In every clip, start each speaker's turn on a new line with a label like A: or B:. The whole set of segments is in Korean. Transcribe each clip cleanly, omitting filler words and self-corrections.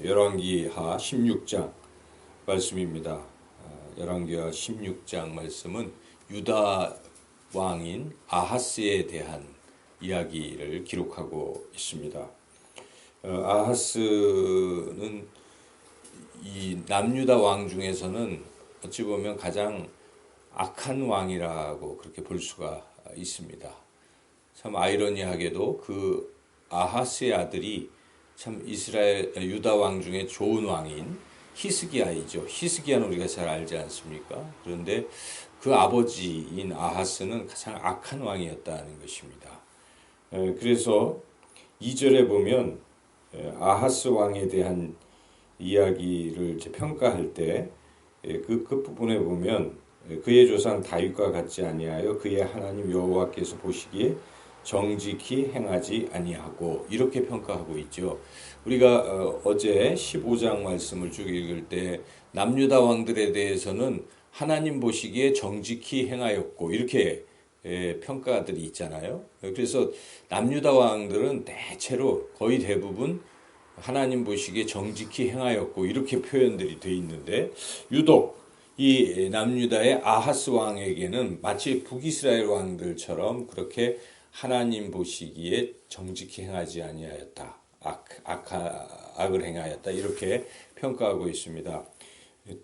A: 열왕기하 16장 말씀입니다. 열왕기하 16장 말씀은 유다 왕인 아하스에 대한 이야기를 기록하고 있습니다. 아하스는 이 남유다 왕 중에서는 어찌 보면 가장 악한 왕이라고 그렇게 볼 수가 있습니다. 참 아이러니하게도 그 아하스의 아들이 참 유다 왕 중에 좋은 왕인 히스기야이죠. 히스기야는 우리가 잘 알지 않습니까? 그런데 그 아버지인 아하스는 가장 악한 왕이었다는 것입니다. 그래서 2절에 보면 아하스 왕에 대한 이야기를 평가할 때 그 부분에 보면 그의 조상 다윗과 같지 아니하여 그의 하나님 여호와께서 보시기에 정직히 행하지 아니하고 이렇게 평가하고 있죠. 우리가 어제 15장 말씀을 쭉 읽을 때 남유다 왕들에 대해서는 하나님 보시기에 정직히 행하였고 이렇게 평가들이 있잖아요. 그래서 남유다 왕들은 대체로 거의 대부분 하나님 보시기에 정직히 행하였고 이렇게 표현들이 돼 있는데 유독 이 남유다의 아하스 왕에게는 마치 북이스라엘 왕들처럼 그렇게 하나님 보시기에 정직히 행하지 아니하였다. 악을 행하였다. 이렇게 평가하고 있습니다.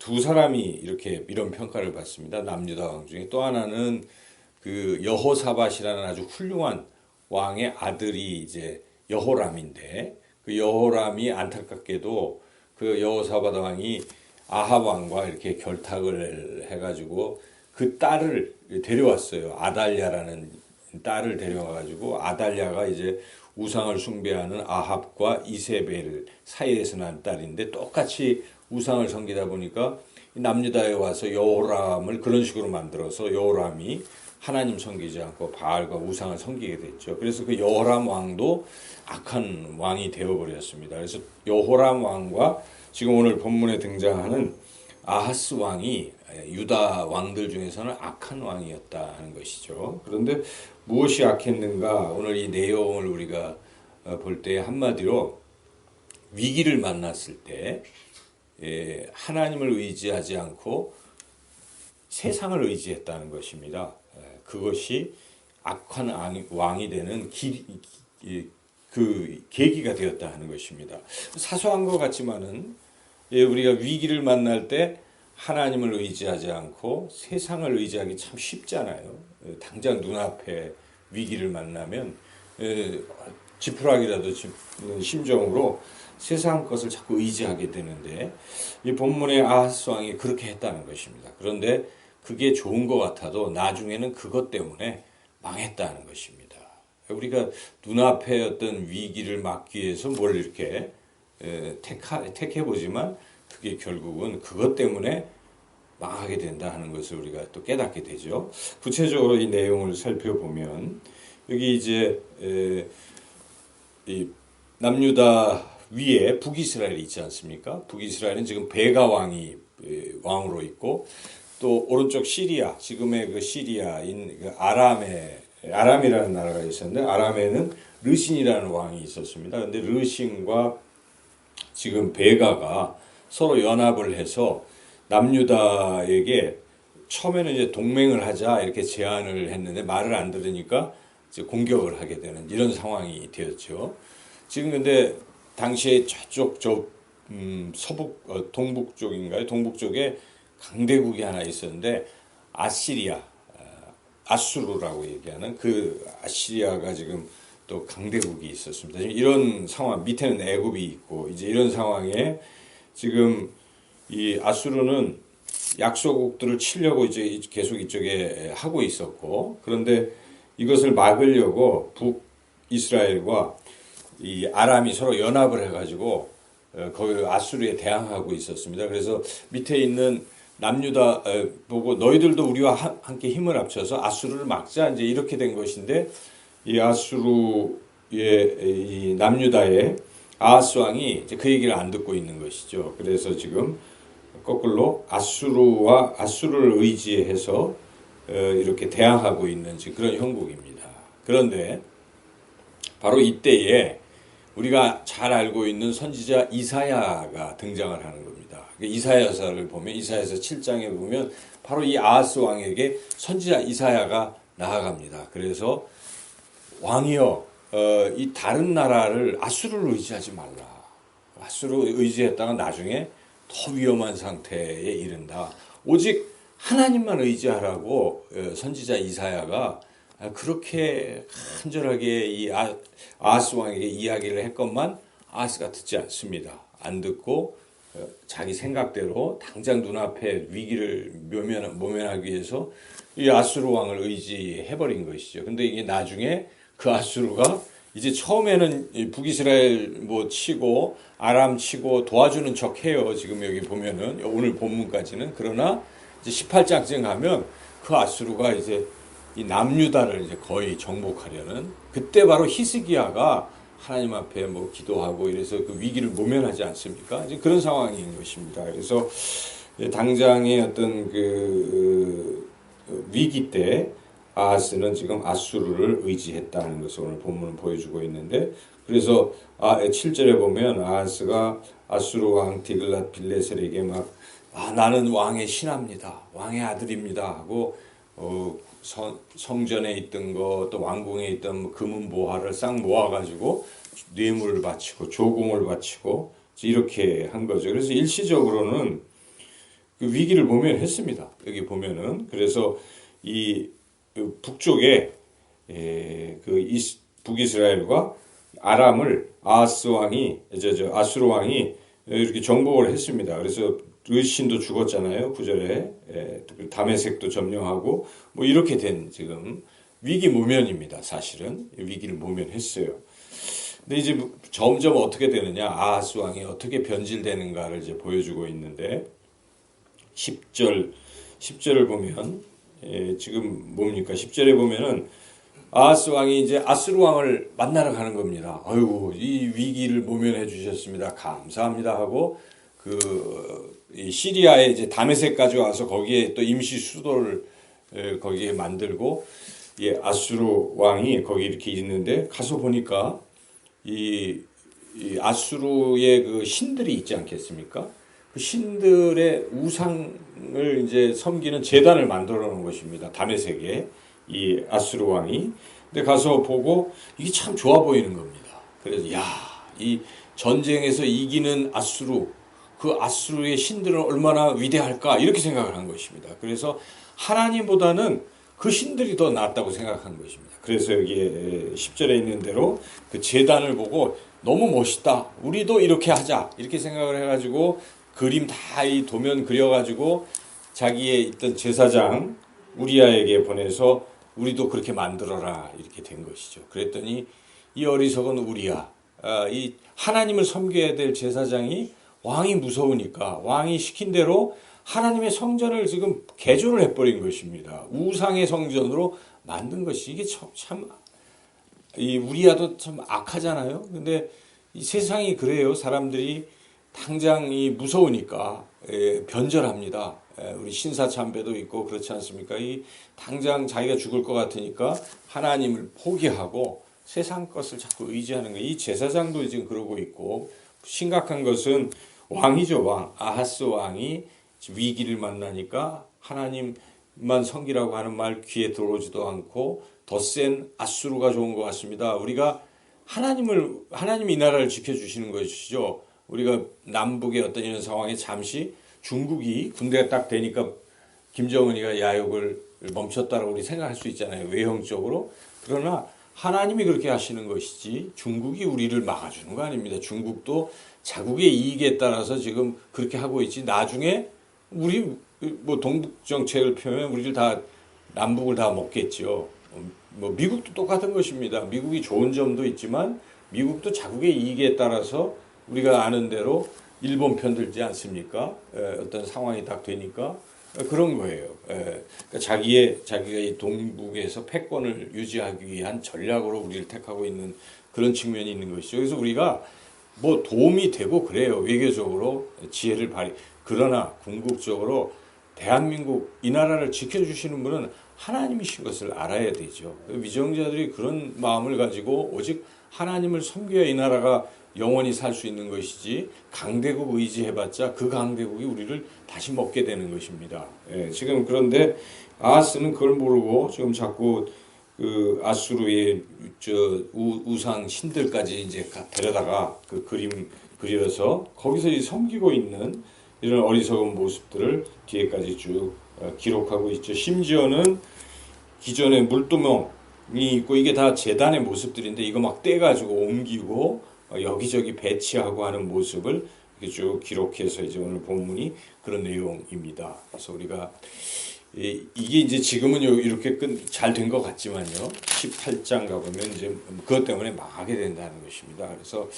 A: 두 사람이 이런 평가를 받습니다. 남유다 왕 중에 또 하나는 그 여호사밧이라는 아주 훌륭한 왕의 아들이 이제 여호람인데 그 여호람이 안타깝게도 그 여호사밧 왕이 아합 왕과 이렇게 결탁을 해가지고 그 딸을 데려왔어요. 아달랴라는 딸을 데려와가지고 아달랴가 이제 우상을 숭배하는 아합과 이세벨 사이에서 난 딸인데 똑같이 우상을 섬기다 보니까 남유다에 와서 여호람을 그런 식으로 만들어서 여호람이 하나님 섬기지 않고 바알과 우상을 섬기게 됐죠. 그래서 그 여호람 왕도 악한 왕이 되어버렸습니다. 그래서 여호람 왕과 지금 오늘 본문에 등장하는 아하스 왕이 유다 왕들 중에서는 악한 왕이었다 하는 것이죠. 그런데 무엇이 악했는가? 오늘 이 내용을 우리가 볼 때 한마디로 위기를 만났을 때 하나님을 의지하지 않고 세상을 의지했다는 것입니다. 그것이 악한 왕이 되는 그 계기가 되었다 하는 것입니다. 사소한 것 같지만은 우리가 위기를 만날 때 하나님을 의지하지 않고 세상을 의지하기 참 쉽잖아요. 당장 눈앞에 위기를 만나면 지푸라기라도 짚는 심정으로 세상 것을 자꾸 의지하게 되는데 이 본문의 아하스 왕이 그렇게 했다는 것입니다. 그런데 그게 좋은 것 같아도 나중에는 그것 때문에 망했다는 것입니다. 우리가 눈앞에 어떤 위기를 막기 위해서 뭘 이렇게 택해보지만 그게 결국은 그것 때문에 망하게 된다 하는 것을 우리가 또 깨닫게 되죠. 구체적으로 이 내용을 살펴보면 여기 이제 이 남유다 위에 북이스라엘이 있지 않습니까? 북이스라엘은 지금 베가 왕이 왕으로 있고 또 오른쪽 시리아, 지금의 그 시리아인 그 아람이라는 나라가 있었는데 아람에는 르신이라는 왕이 있었습니다. 그런데 르신과 지금 베가가 서로 연합을 해서 남유다에게 처음에는 이제 동맹을 하자 이렇게 제안을 했는데 말을 안 들으니까 이제 공격을 하게 되는 이런 상황이 되었죠. 지금 근데 당시에 저쪽 동북 쪽인가요? 동북 쪽에 강대국이 하나 있었는데 아수르라고 얘기하는 그 아시리아가 지금 또 강대국이 있었습니다. 이런 상황, 밑에는 애굽이 있고 이제 이런 상황에 지금 이 아수르는 약소국들을 치려고 이제 계속 이쪽에 하고 있었고 그런데 이것을 막으려고 북이스라엘과 이 아람이 서로 연합을 해가지고 거기 아수르에 대항하고 있었습니다. 그래서 밑에 있는 남유다 보고 너희들도 우리와 함께 힘을 합쳐서 아수르를 막자 이제 이렇게 된 것인데 이 아수르의 이 남유다의 아하스 왕이 이제 그 얘기를 안 듣고 있는 것이죠. 그래서 지금 거꾸로 아수르를 의지해서 이렇게 대항하고 있는 그런 형국입니다. 그런데 바로 이때에 우리가 잘 알고 있는 선지자 이사야가 등장을 하는 겁니다. 이사야서를 보면 이사야서 7장에 보면 바로 이 아하스 왕에게 선지자 이사야가 나아갑니다. 그래서 왕이여, 이 다른 나라를 아수르를 의지하지 말라. 아수르를 의지했다가 나중에 더 위험한 상태에 이른다. 오직 하나님만 의지하라고 선지자 이사야가 그렇게 간절하게 이 아하스 왕에게 이야기를 했건만 아하스가 듣지 않습니다. 안 듣고 자기 생각대로 당장 눈앞에 위기를 모면하기 위해서 이 아수르 왕을 의지해버린 것이죠. 근데 이게 나중에 그 아수르가 이제 처음에는 북이스라엘 뭐 치고 아람 치고 도와주는 척 해요. 지금 여기 보면은 오늘 본문까지는. 그러나 이제 18장쯤 가면 그 아수르가 이제 이 남유다를 이제 거의 정복하려는, 그때 바로 히스기야가 하나님 앞에 뭐 기도하고 이래서 그 위기를 모면하지 않습니까? 이제 그런 상황인 것입니다. 그래서 당장의 어떤 그 위기 때 아하스는 지금 아수르를 의지했다는 것을 오늘 본문은 보여주고 있는데, 그래서 7절에 보면 아하스가 아수르 왕 디글랏 빌레셀에게 막 나는 왕의 신하입니다, 왕의 아들입니다 하고 성전에 있던 거 또 왕궁에 있던 금은 보화를 싹 모아가지고 뇌물을 바치고 조공을 바치고 이렇게 한 거죠. 그래서 일시적으로는 그 위기를 모면했습니다. 여기 보면은. 그래서 이 북쪽에 북이스라엘과 아람을 아수르 왕이 이렇게 정복을 했습니다. 그래서 르신도 죽었잖아요. 9절에 다메섹도 점령하고 뭐 이렇게 된 지금 위기 모면입니다. 사실은 위기를 모면했어요. 근데 이제 점점 어떻게 되느냐, 아하스 왕이 어떻게 변질되는가를 이제 보여주고 있는데 10절을 보면 지금 뭡니까? 10절에 보면은 아하스 왕이 이제 아수르 왕을 만나러 가는 겁니다. 아이고, 이 위기를 모면해 주셨습니다. 감사합니다 하고 이 시리아에 이제 다메섹까지 와서 거기에 또 임시 수도를 거기에 만들고, 아수르 왕이 거기 이렇게 있는데 가서 보니까 이 아수르의 그 신들이 있지 않겠습니까? 그 신들의 우상을 이제 섬기는 제단을 만들어 놓은 것입니다. 다메섹에 이 아수르 왕이. 근데 가서 보고 이게 참 좋아 보이는 겁니다. 그래서 이 전쟁에서 이기는 아수르, 그 아수르의 신들은 얼마나 위대할까 이렇게 생각을 한 것입니다. 그래서 하나님보다는 그 신들이 더 낫다고 생각한 것입니다. 그래서 여기에 10절에 있는 대로 그 제단을 보고 너무 멋있다, 우리도 이렇게 하자 이렇게 생각을 해가지고 그림 다 이 도면 그려가지고 자기의 있던 제사장 우리야에게 보내서 우리도 그렇게 만들어라 이렇게 된 것이죠. 그랬더니 이 어리석은 우리야, 이 하나님을 섬겨야 될 제사장이 왕이 무서우니까 왕이 시킨 대로 하나님의 성전을 지금 개조를 해버린 것입니다. 우상의 성전으로 만든 것이, 이게 참 이 우리야도 참 악하잖아요. 근데 이 세상이 그래요. 사람들이 당장 이 무서우니까 변절합니다. 우리 신사참배도 있고 그렇지 않습니까? 이 당장 자기가 죽을 것 같으니까 하나님을 포기하고 세상 것을 자꾸 의지하는 거예요. 이 제사장도 지금 그러고 있고, 심각한 것은 왕이죠. 왕 아하스 왕이 위기를 만나니까 하나님만 섬기라고 하는 말 귀에 들어오지도 않고 더 센 아수르가 좋은 것 같습니다. 우리가 하나님이 이 나라를 지켜주시는 것이죠. 우리가 남북의 어떤 이런 상황에 잠시 중국이 군대가 딱 되니까 김정은이가 야욕을 멈췄다라고 우리 생각할 수 있잖아요. 외형적으로. 그러나 하나님이 그렇게 하시는 것이지 중국이 우리를 막아주는 거 아닙니다. 중국도 자국의 이익에 따라서 지금 그렇게 하고 있지, 나중에 우리 뭐 동북 정책을 펴면 우리를 다 남북을 다 먹겠죠. 뭐 미국도 똑같은 것입니다. 미국이 좋은 점도 있지만 미국도 자국의 이익에 따라서 우리가 아는 대로 일본 편 들지 않습니까? 어떤 상황이 딱 되니까 그런 거예요. 그러니까 자기가 이 동북에서 패권을 유지하기 위한 전략으로 우리를 택하고 있는 그런 측면이 있는 것이죠. 그래서 우리가 뭐 도움이 되고 그래요. 외교적으로 지혜를 발휘. 그러나 궁극적으로 대한민국 이 나라를 지켜주시는 분은 하나님이신 것을 알아야 되죠. 위정자들이 그런 마음을 가지고 오직 하나님을 섬겨야 이 나라가 영원히 살 수 있는 것이지 강대국 의지해봤자 그 강대국이 우리를 다시 먹게 되는 것입니다. 예, 지금 그런데 아하스는 그걸 모르고 지금 자꾸 그 아수르의 우상 신들까지 이제 데려다가 그 그림 그려서 거기서 섬기고 있는 이런 어리석은 모습들을 뒤에까지 쭉 기록하고 있죠. 심지어는 기존의 물두멍이 있고 이게 다 제단의 모습들인데 이거 막 떼가지고 옮기고 여기저기 배치하고 하는 모습을 이렇게 쭉 기록해서 이제 오늘 본문이 그런 내용입니다. 그래서 우리가 이게 이제 지금은 이렇게 잘 된 것 같지만요. 18장 가보면 이제 그것 때문에 망하게 된다는 것입니다. 그래서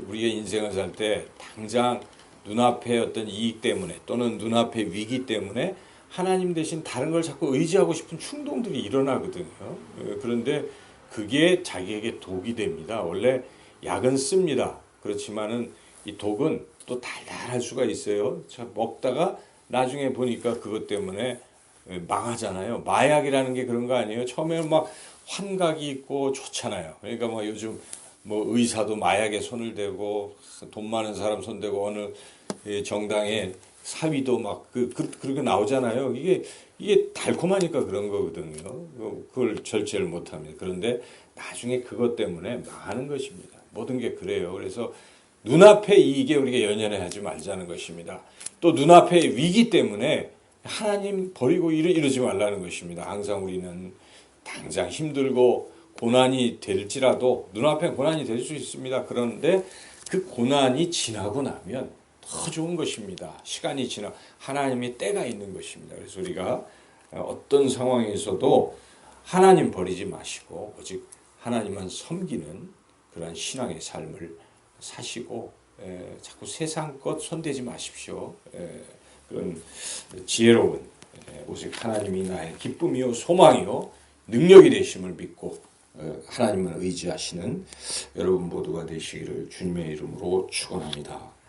A: 우리의 인생을 살 때 당장 눈앞의 어떤 이익 때문에 또는 눈앞의 위기 때문에 하나님 대신 다른 걸 자꾸 의지하고 싶은 충동들이 일어나거든요. 그런데 그게 자기에게 독이 됩니다. 원래 약은 씁니다. 그렇지만은 이 독은 또 달달할 수가 있어요. 먹다가 나중에 보니까 그것 때문에 망하잖아요. 마약이라는 게 그런 거 아니에요? 처음에는 막 환각이 있고 좋잖아요. 그러니까 뭐 요즘 뭐 의사도 마약에 손을 대고 돈 많은 사람 손 대고 어느 정당에 사위도 막 그렇게 나오잖아요. 이게 달콤하니까 그런 거거든요. 그걸 절제를 못합니다. 그런데 나중에 그것 때문에 망하는 것입니다. 모든 게 그래요. 그래서 눈앞에 이익에 우리가 연연해하지 말자는 것입니다. 또 눈앞에 위기 때문에 하나님 버리고 이러지 말라는 것입니다. 항상 우리는 당장 힘들고 고난이 될지라도 눈앞에 고난이 될 수 있습니다. 그런데 그 고난이 지나고 나면 더 좋은 것입니다. 시간이 지나 하나님의 때가 있는 것입니다. 그래서 우리가 어떤 상황에서도 하나님 버리지 마시고 오직 하나님만 섬기는 그런 신앙의 삶을 사시고 자꾸 세상 것 손대지 마십시오. 그런 지혜로운 오직 하나님이 나의 기쁨이요 소망이요 능력이 되심을 믿고 하나님을 의지하시는 여러분 모두가 되시기를 주님의 이름으로 축원합니다.